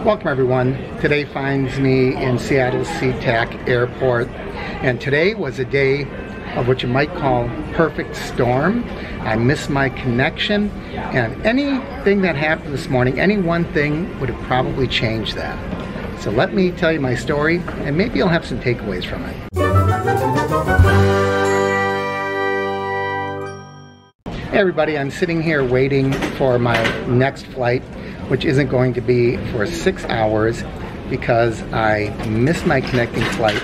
Welcome everyone. Today finds me in Seattle's SeaTac Airport, and today was a day of what you might call perfect storm. I missed my connection, and anything that happened this morning, any one thing would have probably changed that. So let me tell you my story, and maybe you'll have some takeaways from it. Hey everybody, I'm sitting here waiting for my next flight, which isn't going to be for 6 hours because I missed my connecting flight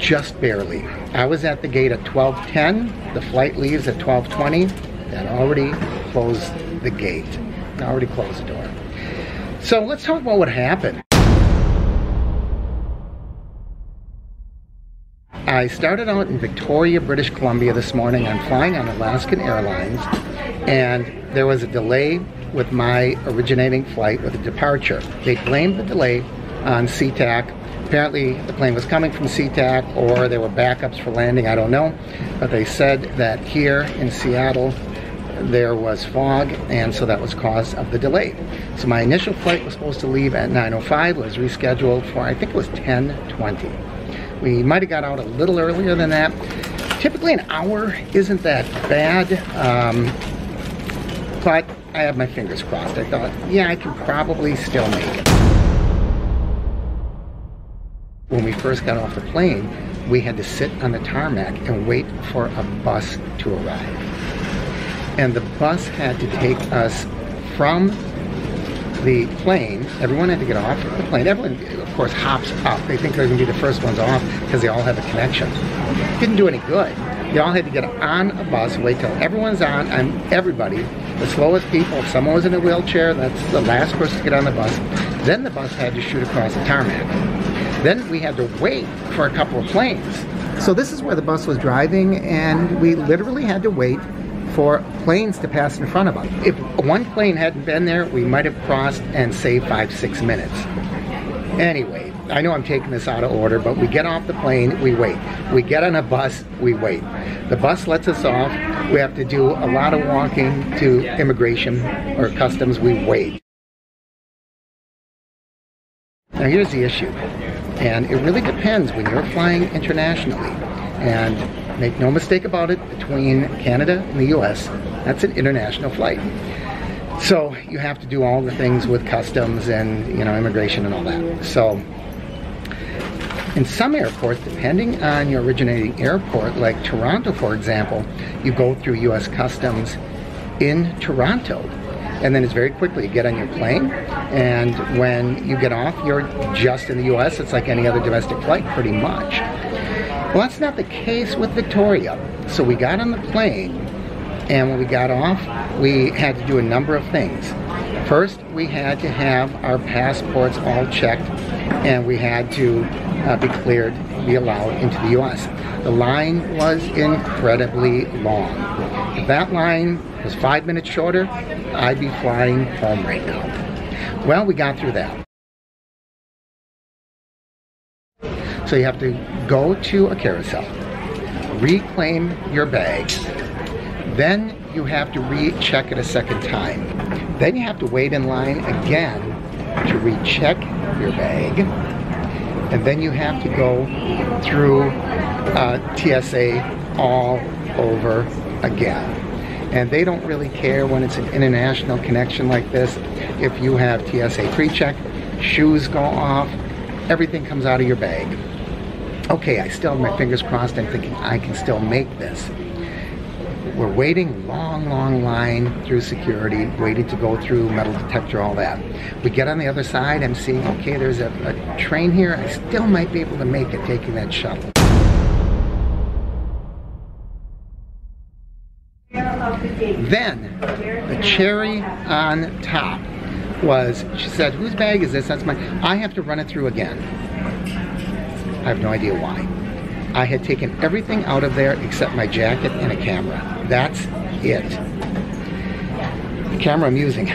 just barely. I was at the gate at 12:10, the flight leaves at 12:20, that already closed the gate, already closed the door. So let's talk about what happened. I started out in Victoria, British Columbia this morning. I'm flying on Alaskan Airlines, and there was a delay with my originating flight with a departure. They blamed the delay on SeaTac. Apparently the plane was coming from SeaTac, or there were backups for landing, I don't know. But they said that here in Seattle there was fog, and so that was cause of the delay. So my initial flight was supposed to leave at 9:05, was rescheduled for, I think it was 10:20. We might have got out a little earlier than that. Typically an hour isn't that bad, but I had my fingers crossed. I thought, yeah, I can probably still make it. When we first got off the plane, we had to sit on the tarmac and wait for a bus to arrive. And the bus had to take us from the plane. Everyone had to get off the plane. Everyone, of course, hops up. They think they're going to be the first ones off because they all have a connection. Didn't do any good. They all had to get on a bus, wait till everyone's on, and everybody, the slowest people, if someone was in a wheelchair, that's the last person to get on the bus. Then the bus had to shoot across the tarmac. Then we had to wait for a couple of planes. So this is where the bus was driving, and we literally had to wait for planes to pass in front of us. If one plane hadn't been there, we might have crossed and saved 5-6 minutes. Anyway, I know I'm taking this out of order, but we get off the plane, we wait. We get on a bus, we wait. The bus lets us off. We have to do a lot of walking to immigration or customs, we wait. Now here's the issue, and it really depends when you're flying internationally. And make no mistake about it, between Canada and the US, that's an international flight. So you have to do all the things with customs and, you know, immigration and all that. So in some airports, depending on your originating airport, like Toronto, for example, you go through US Customs in Toronto. And then it's very quickly, you get on your plane, and when you get off, you're just in the US. It's like any other domestic flight, pretty much. Well, that's not the case with Victoria. So we got on the plane, and when we got off, we had to do a number of things. First, we had to have our passports all checked, and we had to be cleared, be allowed into the US. The line was incredibly long. If that line was 5 minutes shorter, I'd be flying home right now. Well, we got through that. So you have to go to a carousel, reclaim your bag, then you have to recheck it a second time. Then you have to wait in line again to recheck your bag, and then you have to go through TSA all over again. And they don't really care when it's an international connection like this. If you have TSA pre-check, shoes go off, everything comes out of your bag. Okay, I still have my fingers crossed. I'm thinking I can still make this. We're waiting, long line through security, waiting to go through metal detector, all that. We get on the other side, I'm seeing, okay, there's a train here. I still might be able to make it taking that shuttle. Then, the cherry on top was, she said, whose bag is this? That's mine. I have to run it through again. I have no idea why. I had taken everything out of there except my jacket and a camera. That's it. The camera I'm using.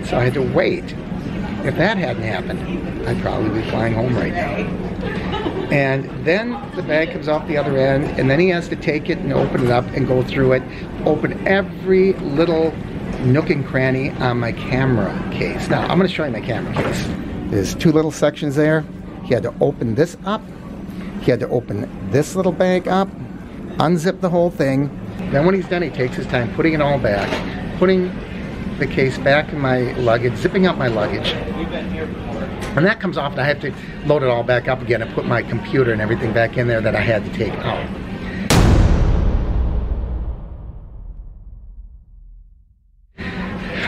So I had to wait. If that hadn't happened, I'd probably be flying home right now. And then the bag comes off the other end, and then he has to take it and open it up and go through it, open every little nook and cranny on my camera case. Now, I'm going to show you my camera case. There's two little sections there. He had to open this up. He had to open this little bag up, unzip the whole thing. Then when he's done, he takes his time putting it all back, putting the case back in my luggage, zipping up my luggage. When that comes off, I have to load it all back up again and put my computer and everything back in there that I had to take out.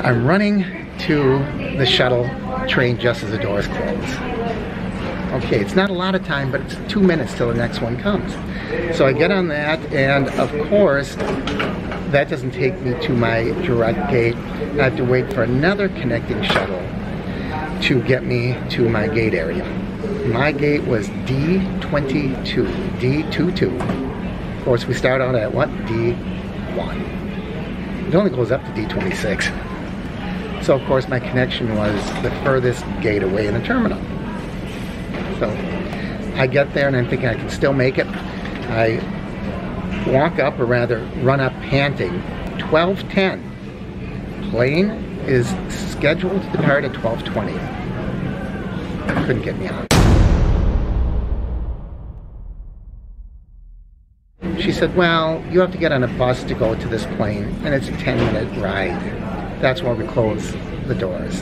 I'm running to the shuttle train just as the doors close. Okay, it's not a lot of time, but it's 2 minutes till the next one comes. So I get on that, and of course, that doesn't take me to my direct gate. I have to wait for another connecting shuttle to get me to my gate area. My gate was D22, D22. Of course, we start out at what? D1. It only goes up to D26. So of course my connection was the furthest gate away in the terminal. So I get there and I'm thinking I can still make it. I walk up, or rather run up panting. 12:10. Plane is scheduled to depart at 12:20. Couldn't get me on. She said, well, you have to get on a bus to go to this plane, and it's a 10-minute ride. That's why we close the doors.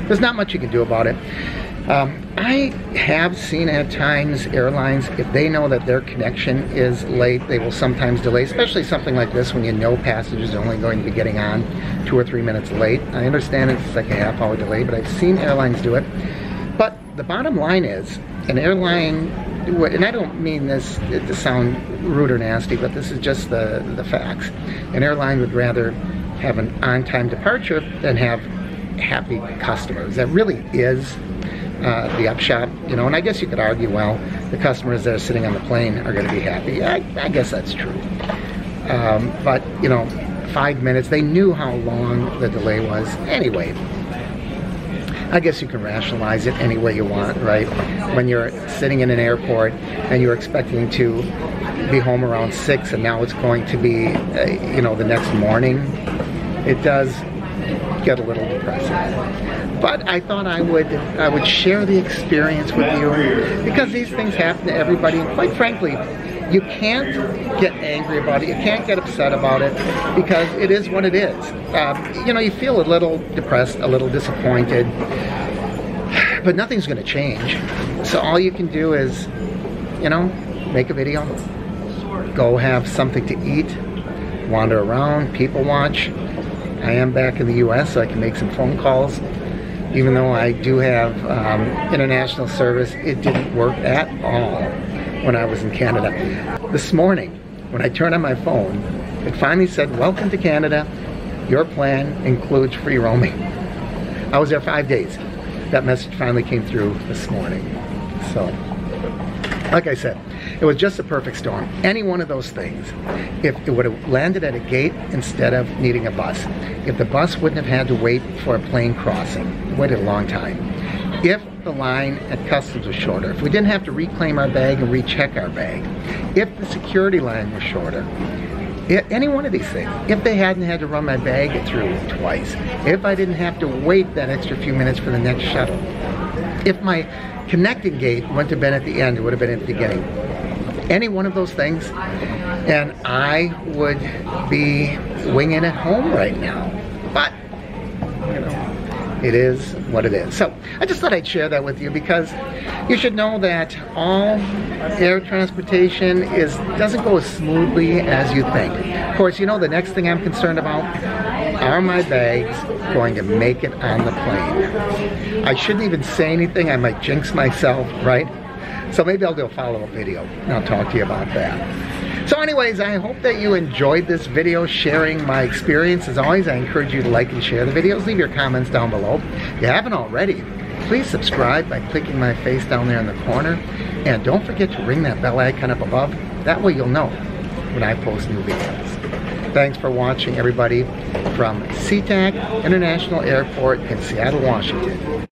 There's not much you can do about it. I have seen at times airlines, if they know that their connection is late, they will sometimes delay, especially something like this when you know passengers are only going to be getting on 2 or 3 minutes late. I understand it's like a half-hour delay, but I've seen airlines do it. But the bottom line is, an airline, and I don't mean this to sound rude or nasty, but this is just the facts. An airline would rather have an on-time departure than have happy customers. That really is the upshot, you know, and I guess you could argue, well, the customers that are sitting on the plane are going to be happy. I guess that's true. But, you know, 5 minutes, they knew how long the delay was. Anyway, I guess you can rationalize it any way you want, right? When you're sitting in an airport and you're expecting to be home around 6 and now it's going to be, you know, the next morning, it does get a little depressing. But I thought I would share the experience with you, because these things happen to everybody, and quite frankly, you can't get angry about it, you can't get upset about it, because it is what it is. You know, you feel a little depressed, a little disappointed, but nothing's going to change. So all you can do is, you know, make a video, go have something to eat, wander around, people watch. I am back in the US, so I can make some phone calls. Even though I do have international service, it didn't work at all when I was in Canada. This morning, when I turned on my phone, it finally said, welcome to Canada. Your plan includes free roaming. I was there 5 days. That message finally came through this morning. So, like I said, it was just a perfect storm. Any one of those things, if it would have landed at a gate instead of needing a bus, if the bus wouldn't have had to wait for a plane crossing, it waited a long time, if the line at customs was shorter, if we didn't have to reclaim our bag and recheck our bag, if the security line was shorter, any one of these things, if they hadn't had to run my bag through twice, if I didn't have to wait that extra few minutes for the next shuttle, if my connecting gate wouldn't have been at the end, it would have been at the beginning. Any one of those things, and I would be winging it home right now. But, you know, it is what it is. So, I just thought I'd share that with you, because you should know that all air transportation doesn't go as smoothly as you think. Of course, you know, the next thing I'm concerned about, are my bags going to make it on the plane? I shouldn't even say anything, I might jinx myself, right? So maybe I'll do a follow-up video and I'll talk to you about that. So anyways, I hope that you enjoyed this video sharing my experience. As always, I encourage you to like and share the videos. Leave your comments down below. If you haven't already, please subscribe by clicking my face down there in the corner. And don't forget to ring that bell icon up above. That way you'll know when I post new videos. Thanks for watching, everybody, from SeaTac International Airport in Seattle, Washington.